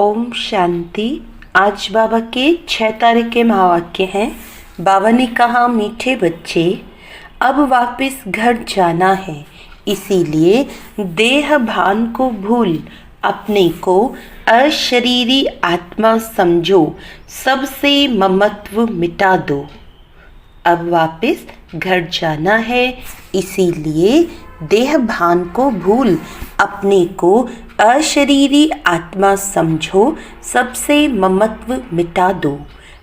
ओम शांति। आज बाबा के 6 तारीख के महावाक्य हैं। बाबा ने कहा, मीठे बच्चे, अब वापस घर जाना है, इसीलिए देह भान को भूल अपने को अशरीरी आत्मा समझो, सबसे ममत्व मिटा दो। अब वापस घर जाना है, इसीलिए देह भान को भूल अपने को अशरीरी आत्मा समझो, सबसे ममत्व मिटा दो।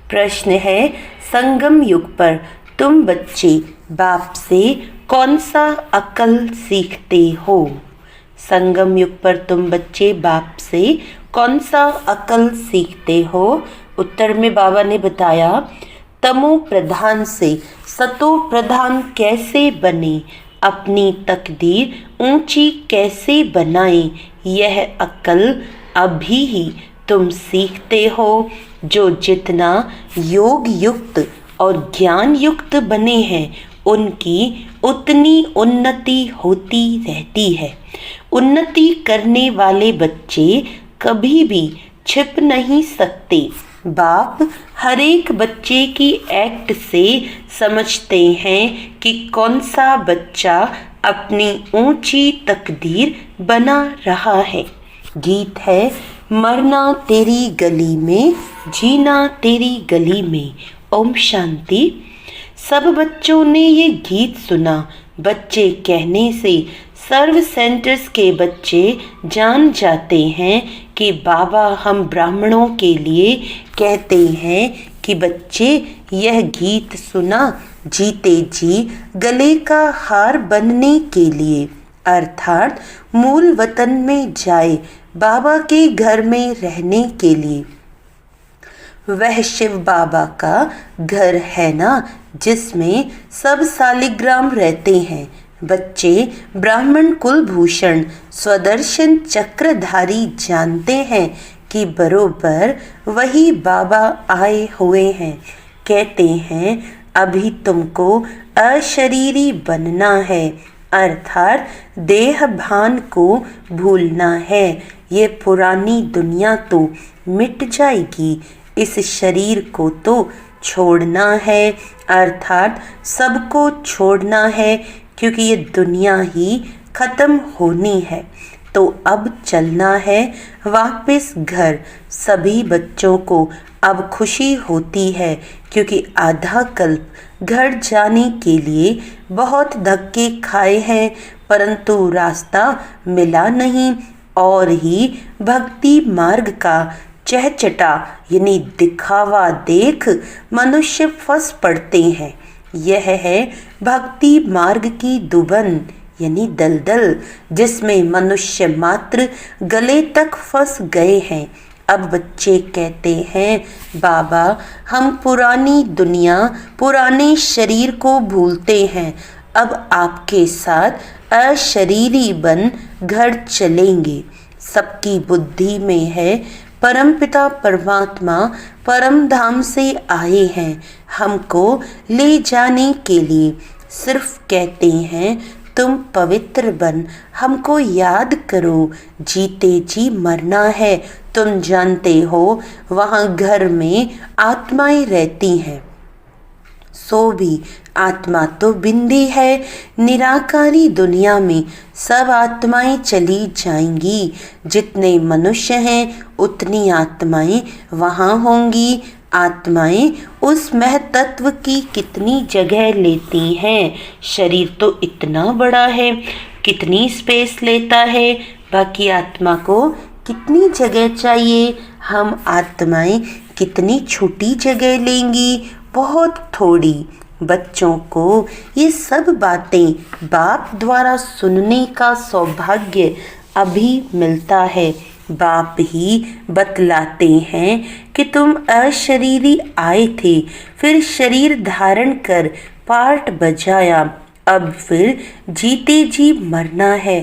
प्रश्न है, संगम युग पर तुम बच्चे बाप से कौन सा अकल सीखते हो? संगम युग पर तुम बच्चे बाप से कौन सा अकल सीखते हो? उत्तर में बाबा ने बताया, तमो प्रधान से सतो प्रधान कैसे बने, अपनी तकदीर ऊंची कैसे बनाएं, यह अक्ल अभी ही तुम सीखते हो। जो जितना योग युक्त और ज्ञान युक्त बने हैं, उनकी उतनी उन्नति होती रहती है। उन्नति करने वाले बच्चे कभी भी छिप नहीं सकते। बाप हर एक बच्चे की एक्ट से समझते हैं कि कौन सा बच्चा अपनी ऊंची तकदीर बना रहा है। गीत है, मरना तेरी गली में, जीना तेरी गली में। ओम शांति। सब बच्चों ने ये गीत सुना। बच्चे कहने से सर्व सेंटर्स के बच्चे जान जाते हैं कि बाबा हम ब्राह्मणों के लिए कहते हैं कि बच्चे यह गीत सुना जीते जी गले का हार बनने के लिए, अर्थात मूल वतन में जाए, बाबा के घर में रहने के लिए। वह शिव बाबा का घर है ना, जिसमें सब सालिग्राम रहते हैं। बच्चे ब्राह्मण कुलभूषण स्वदर्शन चक्रधारी जानते हैं कि बरोबर वही बाबा आए हुए हैं। कहते हैं, अभी तुमको अशरीरी बनना है, अर्थात देह भान को भूलना है। ये पुरानी दुनिया तो मिट जाएगी, इस शरीर को तो छोड़ना है, अर्थात सबको छोड़ना है, क्योंकि ये दुनिया ही खत्म होनी है। तो अब चलना है वापस घर। सभी बच्चों को अब खुशी होती है, क्योंकि आधा कल्प घर जाने के लिए बहुत धक्के खाए हैं, परंतु रास्ता मिला नहीं और ही भक्ति मार्ग का चहचटा यानी दिखावा देख मनुष्य फंस पड़ते हैं। यह है भक्ति मार्ग की दुबन यानी दलदल, जिसमें मनुष्य मात्र गले तक फंस गए हैं। अब बच्चे कहते हैं, बाबा हम पुरानी दुनिया पुराने शरीर को भूलते हैं, अब आपके साथ अशरीरी बन घर चलेंगे। सबकी बुद्धि में है परमपिता परमात्मा परम धाम से आए हैं हमको ले जाने के लिए। सिर्फ कहते हैं, तुम पवित्र बन हमको याद करो, जीते जी मरना है। तुम जानते हो वहाँ घर में आत्माएं रहती हैं, सो भी आत्मा तो बिंदी है। निराकारी दुनिया में सब आत्माएं चली जाएंगी। जितने मनुष्य हैं उतनी आत्माएं वहाँ होंगी। आत्माएं उस महतत्व की कितनी जगह लेती हैं। शरीर तो इतना बड़ा है, कितनी स्पेस लेता है, बाकी आत्मा को कितनी जगह चाहिए। हम आत्माएं कितनी छोटी जगह लेंगी, बहुत थोड़ी। बच्चों को ये सब बातें बाप द्वारा सुनने का सौभाग्य अभी मिलता है। बाप ही बतलाते हैं कि तुम अशरीरी आए थे, फिर शरीर धारण कर पार्ट बजाया, अब फिर जीते जी मरना है,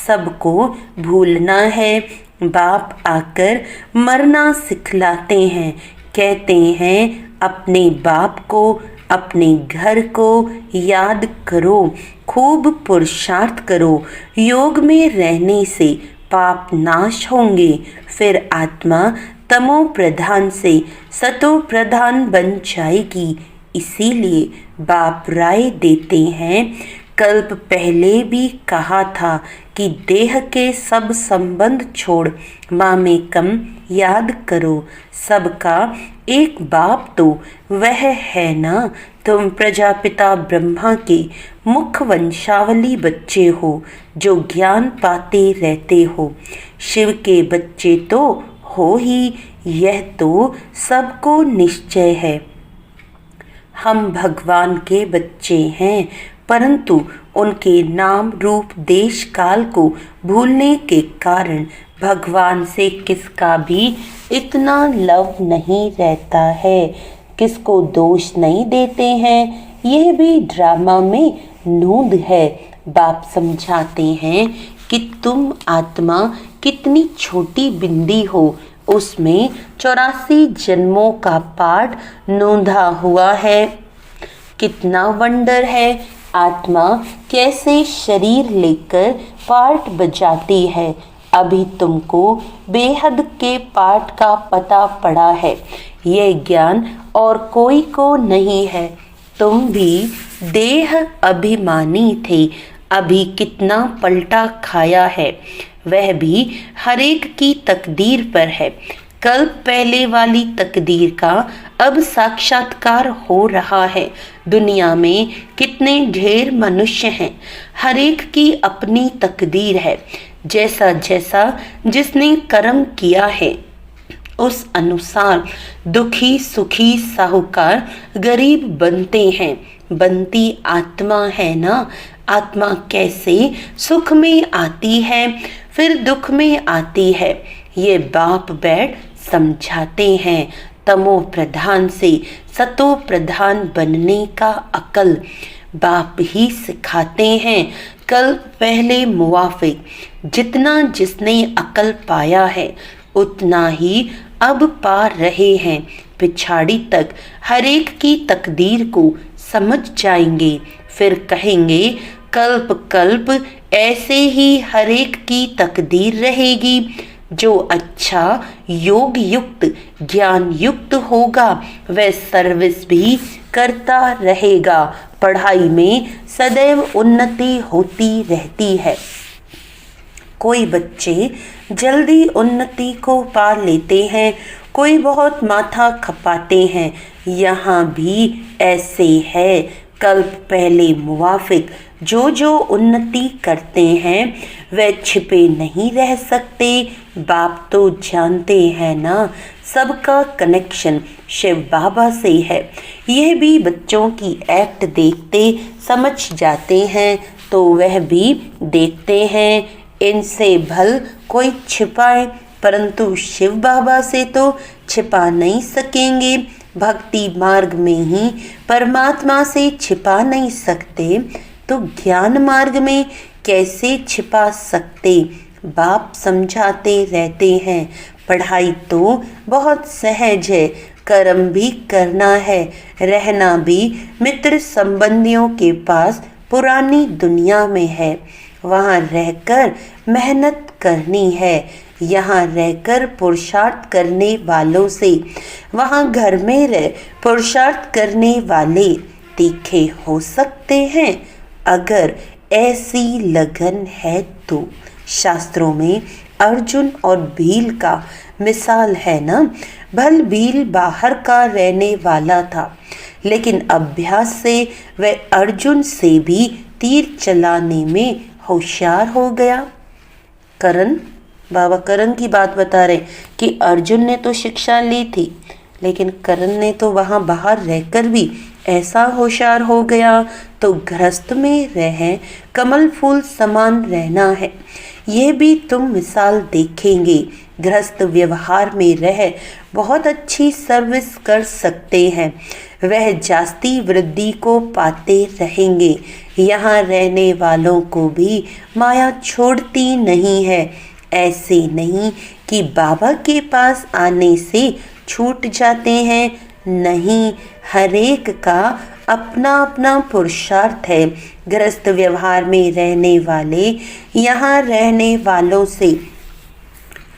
सबको भूलना है। बाप आकर मरना सिखलाते हैं। कहते हैं, अपने बाप को अपने घर को याद करो, खूब पुरुषार्थ करो। योग में रहने से पाप नाश होंगे, फिर आत्मा तमो प्रधान से सतो प्रधान बन जाएगी। इसीलिए बाप राय देते हैं, कल्प पहले भी कहा था कि देह के सब संबंध छोड़ मामेकम याद करो। सबका एक बाप तो वह है ना। तुम प्रजापिता ब्रह्मा के मुख वंशावली बच्चे हो, जो ज्ञान पाते रहते हो। शिव के बच्चे तो हो ही, यह तो सबको निश्चय है। हम भगवान के बच्चे हैं, परंतु उनके नाम रूप देश काल को भूलने के कारण भगवान से किसका भी इतना लव नहीं रहता है। किसको दोष नहीं देते हैं, यह भी ड्रामा में नूंद है। बाप समझाते हैं कि तुम आत्मा कितनी छोटी बिंदी हो, उसमें 84 जन्मों का पाठ नोंधा हुआ है। कितना वंडर है, आत्मा कैसे शरीर लेकर पाठ बजाती है। अभी तुमको बेहद के पाठ का पता पड़ा है। यह ज्ञान और कोई को नहीं है। तुम भी देह अभिमानी थे, अभी कितना पलटा खाया है, वह भी हरेक की तकदीर पर है। कल पहले वाली तकदीर का अब साक्षात्कार हो रहा है। दुनिया में कितने ढेर मनुष्य हैं, हरेक की अपनी तकदीर है। जैसा जैसा जिसने कर्म किया है, उस अनुसार दुखी सुखी साहूकार गरीब बनते हैं। बनती आत्मा है ना। आत्मा कैसे सुख में आती है, फिर दुख में आती है, ये बाप बैठ समझाते हैं। तमो प्रधान से सतो प्रधान बनने का अकल बाप ही सिखाते हैं। कल पहले मुवाफिक जितना जिसने अकल पाया है, उतना ही अब पा रहे हैं। पिछाड़ी तक हरेक की तकदीर को समझ जाएंगे, फिर कहेंगे कल्प कल्प ऐसे ही हरेक की तकदीर रहेगी। जो अच्छा योग युक्त ज्ञान युक्त होगा, वह सर्विस भी करता रहेगा। पढ़ाई में सदैव उन्नति होती रहती है। कोई बच्चे जल्दी उन्नति को पा लेते हैं, कोई बहुत माथा खपाते हैं। यहाँ भी ऐसे है। कल्प पहले मुवाफिक जो उन्नति करते हैं, वे छिपे नहीं रह सकते। बाप तो जानते हैं ना, सबका कनेक्शन शिव बाबा से है। यह भी बच्चों की एक्ट देखते समझ जाते हैं, तो वह भी देखते हैं। इनसे भल कोई छिपाए, परंतु शिव बाबा से तो छिपा नहीं सकेंगे। भक्ति मार्ग में ही परमात्मा से छिपा नहीं सकते, तो ज्ञान मार्ग में कैसे छिपा सकते। बाप समझाते रहते हैं, पढ़ाई तो बहुत सहज है, कर्म भी करना है, रहना भी मित्र संबंधियों के पास पुरानी दुनिया में है। वहाँ रहकर मेहनत करनी है, यहाँ रहकर पुरुषार्थ करने वालों से वहाँ घर में रह पुरुषार्थ करने वाले तीखे हो सकते हैं, अगर ऐसी लगन है तो। शास्त्रों में अर्जुन और भील का मिसाल है ना। भल भील बाहर का रहने वाला था, लेकिन अभ्यास से वह अर्जुन से भी तीर चलाने में होशियार हो गया। करण, बाबा करण की बात बता रहे कि अर्जुन ने तो शिक्षा ली थी, लेकिन करण ने तो वहाँ बाहर रहकर भी ऐसा होशियार हो गया। तो गृहस्थ में रह कमल फूल समान रहना है, ये भी तुम मिसाल देखेंगे। गृहस्थ व्यवहार में रह बहुत अच्छी सर्विस कर सकते हैं, वह जास्ती वृद्धि को पाते रहेंगे। यहाँ रहने वालों को भी माया छोड़ती नहीं है। ऐसे नहीं कि बाबा के पास आने से छूट जाते हैं, नहीं, हरेक का अपना अपना पुरुषार्थ है। गृहस्थ व्यवहार में रहने वाले यहाँ रहने वालों से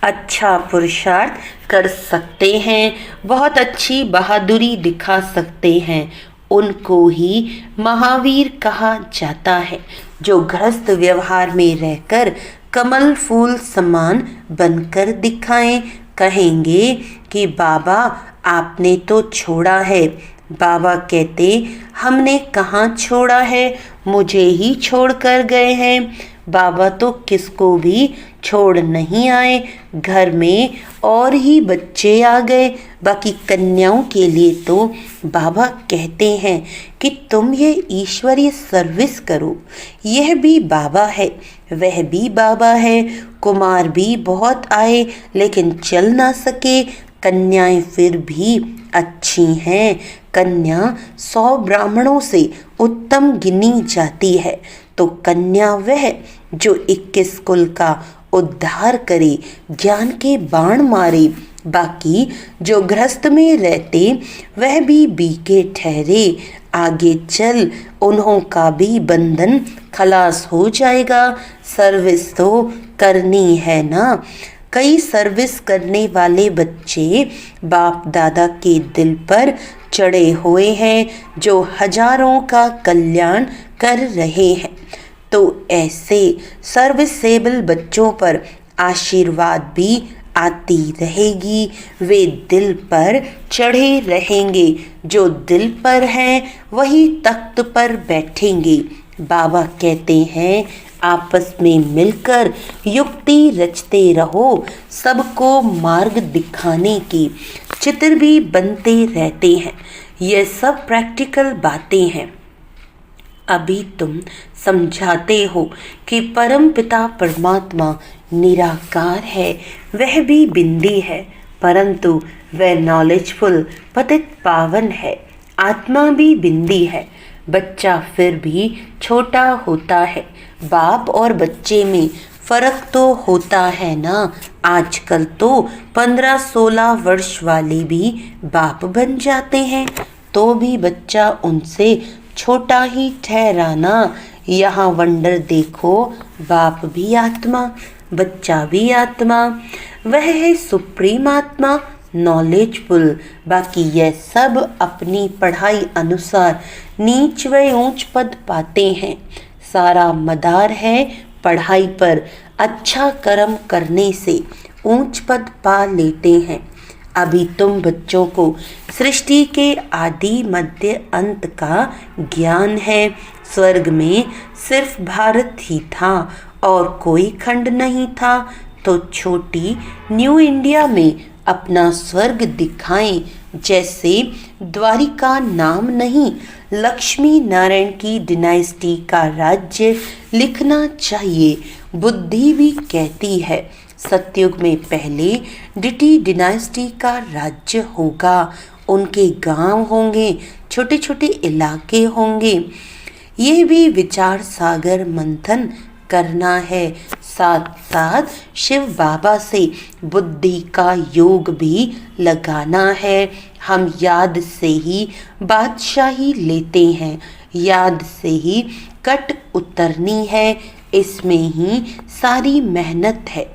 अच्छा पुरुषार्थ कर सकते हैं, बहुत अच्छी बहादुरी दिखा सकते हैं, उनको ही महावीर कहा जाता है। जो गृहस्थ व्यवहार में रहकर कमल फूल समान बनकर दिखाएं, कहेंगे कि बाबा आपने तो छोड़ा है। बाबा कहते हमने कहाँ छोड़ा है, मुझे ही छोड़ कर गए हैं। बाबा तो किसको भी छोड़ नहीं आए, घर में और ही बच्चे आ गए। बाकी कन्याओं के लिए तो बाबा कहते हैं कि तुम ये ईश्वरीय सर्विस करो। यह भी बाबा है, वह भी बाबा है। कुमार भी बहुत आए लेकिन चल ना सके, कन्याएं फिर भी अच्छी हैं। कन्या 100 ब्राह्मणों से उत्तम गिनी जाती है, तो कन्या वह जो 21 कुल का उद्धार करे, ज्ञान के बाण मारे। बाकी जो गृहस्थ में रहते वह भी बीके ठहरे, आगे चल उन्हों का भी बंधन खलास हो जाएगा। सर्विस तो करनी है ना। कई सर्विस करने वाले बच्चे बाप दादा के दिल पर चढ़े हुए हैं, जो हजारों का कल्याण कर रहे हैं। तो ऐसे सर्विसेबल बच्चों पर आशीर्वाद भी आती रहेगी। वे दिल पर चढ़े रहेंगे, जो दिल पर हैं वही तख्त पर बैठेंगे। बाबा कहते हैं आपस में मिलकर युक्ति रचते रहो, सबको मार्ग दिखाने की चित्र भी बनते रहते हैं। ये सब प्रैक्टिकल बातें हैं। अभी तुम समझाते हो कि परम पिता परमात्मा निराकार है, वह भी बिंदी है, परंतु वह नॉलेजफुल पतित पावन है। आत्मा भी बिंदी है, बच्चा फिर भी छोटा होता है। बाप और बच्चे में फर्क तो होता है ना। आजकल तो 15-16 वर्ष वाले भी बाप बन जाते हैं, तो भी बच्चा उनसे छोटा ही ठहराना। यहाँ वंडर देखो, बाप भी आत्मा, बच्चा भी आत्मा, वह है सुप्रीम आत्मा, नॉलेजफुल। बाकी यह सब अपनी पढ़ाई अनुसार नीच व ऊंच पद पाते हैं। सारा मदार है पढ़ाई पर, अच्छा कर्म करने से ऊंच पद पा लेते हैं। अभी तुम बच्चों को सृष्टि के आदि मध्य अंत का ज्ञान है। स्वर्ग में सिर्फ भारत ही था और कोई खंड नहीं था, तो छोटी न्यू इंडिया में अपना स्वर्ग दिखाएं। जैसे द्वारिका नाम नहीं, लक्ष्मी नारायण की डिनाइस्टी का राज्य लिखना चाहिए। बुद्धि भी कहती है सतयुग में पहले डिटी डिनाइस्टी का राज्य होगा। उनके गांव होंगे, छोटे छोटे इलाके होंगे। ये भी विचार सागर मंथन करना है। साथ साथ शिव बाबा से बुद्धि का योग भी लगाना है। हम याद से ही बादशाही लेते हैं, याद से ही कट उतरनी है। इसमें ही सारी मेहनत है।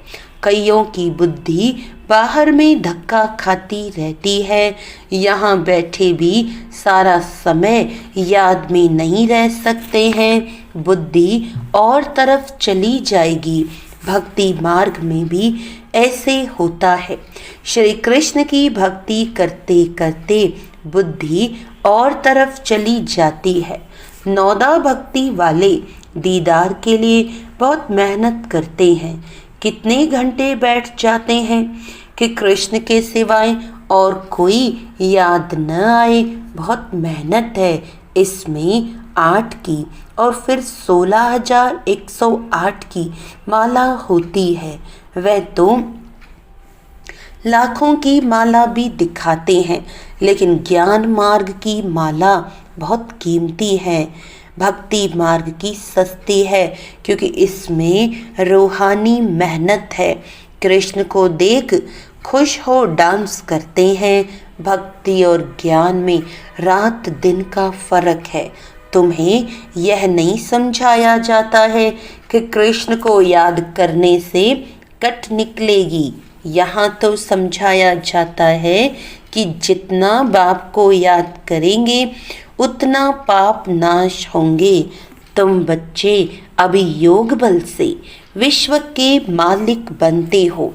कईयों की बुद्धि बाहर में धक्का खाती रहती है। यहाँ बैठे भी सारा समय याद में नहीं रह सकते हैं, बुद्धि और तरफ चली जाएगी। भक्ति मार्ग में भी ऐसे होता है। श्री कृष्ण की भक्ति करते करते बुद्धि और तरफ चली जाती है। नौदा भक्ति वाले दीदार के लिए बहुत मेहनत करते हैं। कितने घंटे बैठ जाते हैं कि कृष्ण के सिवाय और कोई याद न आए। बहुत मेहनत है इसमें। 8 की और फिर 16,108 की माला होती है। वह तो लाखों की माला भी दिखाते हैं, लेकिन ज्ञान मार्ग की माला बहुत कीमती है। भक्ति मार्ग की सस्ती है, क्योंकि इसमें रूहानी मेहनत है। कृष्ण को देख खुश हो डांस करते हैं। भक्ति और ज्ञान में रात दिन का फर्क है। तुम्हें यह नहीं समझाया जाता है कि कृष्ण को याद करने से कट निकलेगी। यहाँ तो समझाया जाता है कि जितना बाप को याद करेंगे उतना पाप नाश होंगे। तुम बच्चे अभी योग बल से विश्व के मालिक बनते हो,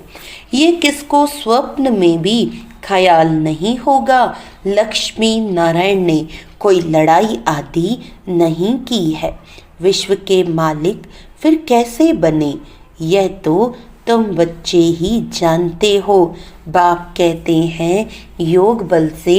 ये किसको स्वप्न में भी ख्याल नहीं होगा। लक्ष्मी नारायण ने कोई लड़ाई आदि नहीं की है। विश्व के मालिक फिर कैसे बने, यह तो तुम बच्चे ही जानते हो। बाप कहते हैं योग बल से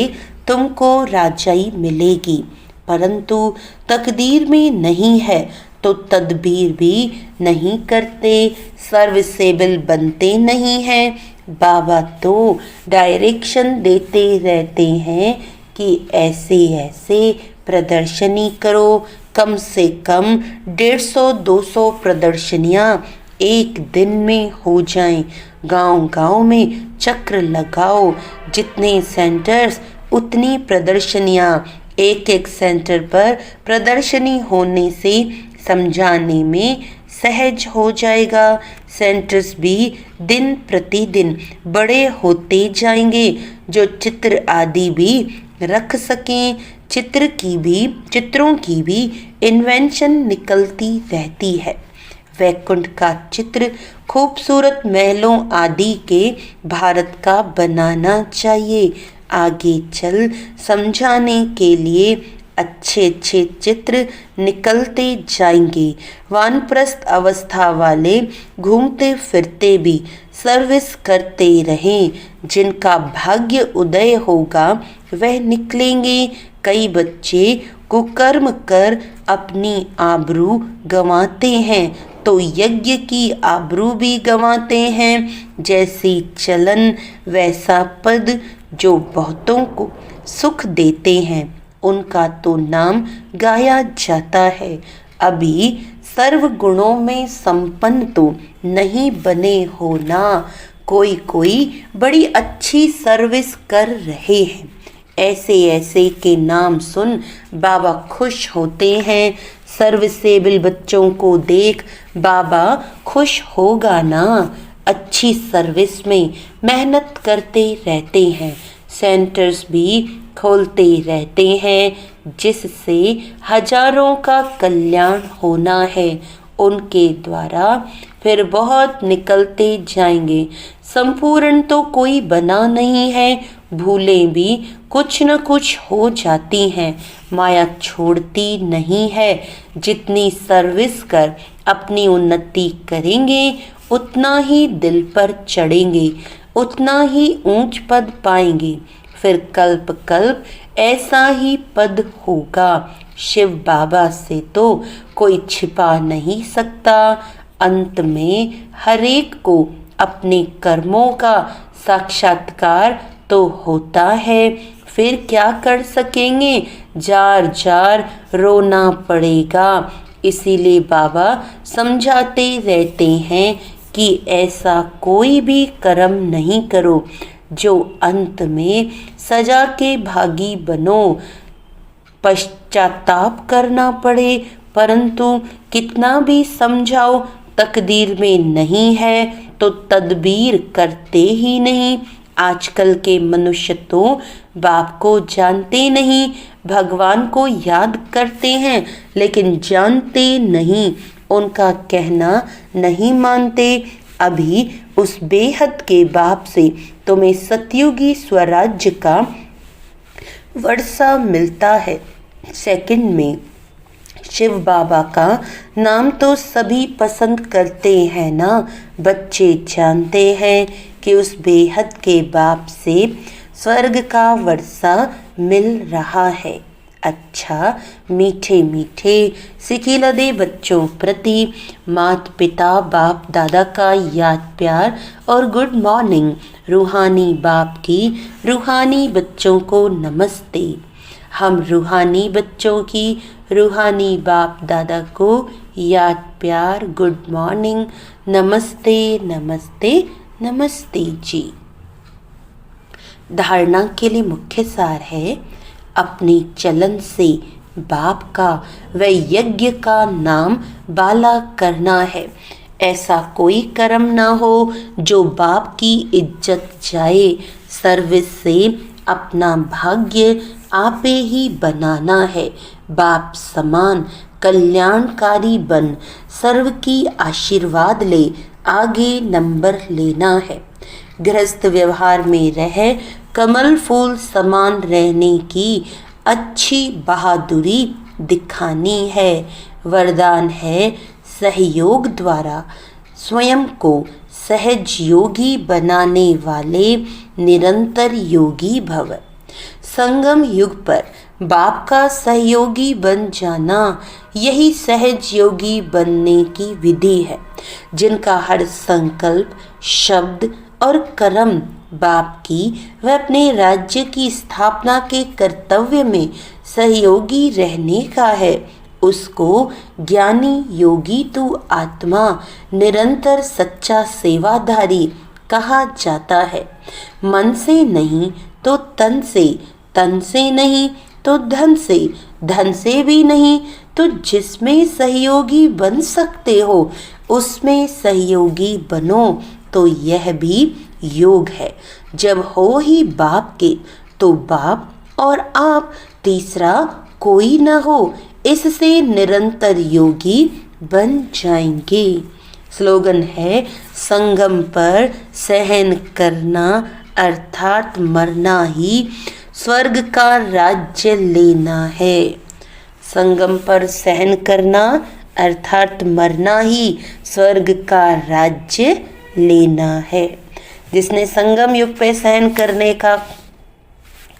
तुमको राजाई मिलेगी, परंतु तकदीर में नहीं है तो तदबीर भी नहीं करते, सर्विसेबल बनते नहीं हैं। बाबा तो डायरेक्शन देते रहते हैं कि ऐसे ऐसे प्रदर्शनी करो, कम से कम 150-200 प्रदर्शनियाँ एक दिन में हो जाएं। गांव-गांव में चक्र लगाओ, जितने सेंटर्स उतनी प्रदर्शनियाँ। एक एक सेंटर पर प्रदर्शनी होने से समझाने में सहज हो जाएगा। सेंटर्स भी दिन प्रतिदिन बड़े होते जाएंगे, जो चित्र आदि भी रख सकें। चित्रों की भी इन्वेंशन निकलती रहती है। वैकुंठ का चित्र खूबसूरत महलों आदि के भारत का बनाना चाहिए। आगे चल समझाने के लिए अच्छे अच्छे चित्र निकलते जाएंगे। वानप्रस्थ अवस्था वाले घूमते फिरते भी सर्विस करते रहें। जिनका भाग्य उदय होगा वह निकलेंगे। कई बच्चे कुकर्म कर अपनी आबरू गंवाते हैं तो यज्ञ की आबरू भी गंवाते हैं। जैसी चलन वैसा पद, जो बहुतों को सुख देते हैं उनका तो नाम गाया जाता है। अभी सर्व गुणों में संपन्न तो नहीं बने हो ना। कोई कोई बड़ी अच्छी सर्विस कर रहे हैं, ऐसे ऐसे के नाम सुन बाबा खुश होते हैं। सर्विसेबल बच्चों को देख बाबा खुश होगा ना। अच्छी सर्विस में मेहनत करते रहते हैं, सेंटर्स भी खोलते रहते हैं, जिससे हजारों का कल्याण होना है। उनके द्वारा फिर बहुत निकलते जाएंगे। संपूर्ण तो कोई बना नहीं है, भूलें भी कुछ न कुछ हो जाती हैं। माया छोड़ती नहीं है। जितनी सर्विस कर अपनी उन्नति करेंगे उतना ही दिल पर चढ़ेंगे, उतना ही ऊंच पद पाएंगे। फिर कल्प कल्प ऐसा ही पद होगा। शिव बाबा से तो कोई छिपा नहीं सकता। अंत में हरेक को अपने कर्मों का साक्षात्कार तो होता है। फिर क्या कर सकेंगे, जार जार रोना पड़ेगा। इसीलिए बाबा समझाते रहते हैं कि ऐसा कोई भी कर्म नहीं करो जो अंत में सजा के भागी बनो। पश्चाताप करना पड़े, परंतु कितना भी समझाओ तकदीर में नहीं है तो तदबीर करते ही नहीं। आजकल के मनुष्य तो बाप को जानते नहीं, भगवान को याद करते हैं लेकिन जानते नहीं, उनका कहना नहीं मानते। अभी उस बेहद के बाप से तुम्हें सतयुगी स्वराज्य का वर्षा मिलता है। सेकंड में शिव बाबा का नाम तो सभी पसंद करते हैं ना। बच्चे जानते हैं कि उस बेहद के बाप से स्वर्ग का वर्षा मिल रहा है। अच्छा, मीठे मीठे सिखिलदे बच्चों प्रति माता पिता बाप दादा का याद प्यार और गुड मॉर्निंग। रूहानी बाप की रूहानी बच्चों को नमस्ते। हम रूहानी बच्चों की रूहानी बाप दादा को याद प्यार गुड मॉर्निंग, नमस्ते नमस्ते नमस्ते जी। धारणा के लिए मुख्य सार है, अपनी चलन से बाप का व यज्ञ का नाम बाला करना है। ऐसा कोई कर्म न हो जो बाप की इज्जत जाए। सर्विस से अपना भाग्य आपे ही बनाना है। बाप समान कल्याणकारी बन सर्व की आशीर्वाद ले आगे नंबर लेना है। गृहस्थ व्यवहार में रह कमल फूल समान रहने की अच्छी बहादुरी दिखानी है। वरदान है सहयोग द्वारा स्वयं को सहज योगी बनाने वाले निरंतर योगी भव। संगम युग पर बाप का सहयोगी बन जाना यही सहज योगी बनने की विधि है। जिनका हर संकल्प, शब्द और कर्म बाप की व अपने राज्य की स्थापना के कर्तव्य में सहयोगी रहने का है, उसको ज्ञानी योगी तू आत्मा निरंतर सच्चा सेवाधारी कहा जाता है। मन से नहीं तो तन से नहीं तो धन से भी नहीं तो जिसमें सहयोगी बन सकते हो उसमें सहयोगी बनो, तो यह भी योग है। जब हो ही बाप के तो बाप और आप तीसरा कोई न हो, इससे निरंतर योगी बन जाएंगे। स्लोगन है संगम पर सहन करना अर्थात मरना ही स्वर्ग का राज्य लेना है। संगम पर सहन करना अर्थात मरना ही स्वर्ग का राज्य लेना है। जिसने संगम युग पे सहन करने का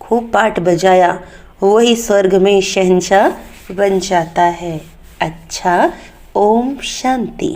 खूब पाठ बजाया वही स्वर्ग में शहंशाह बन जाता है। अच्छा, ओम शांति।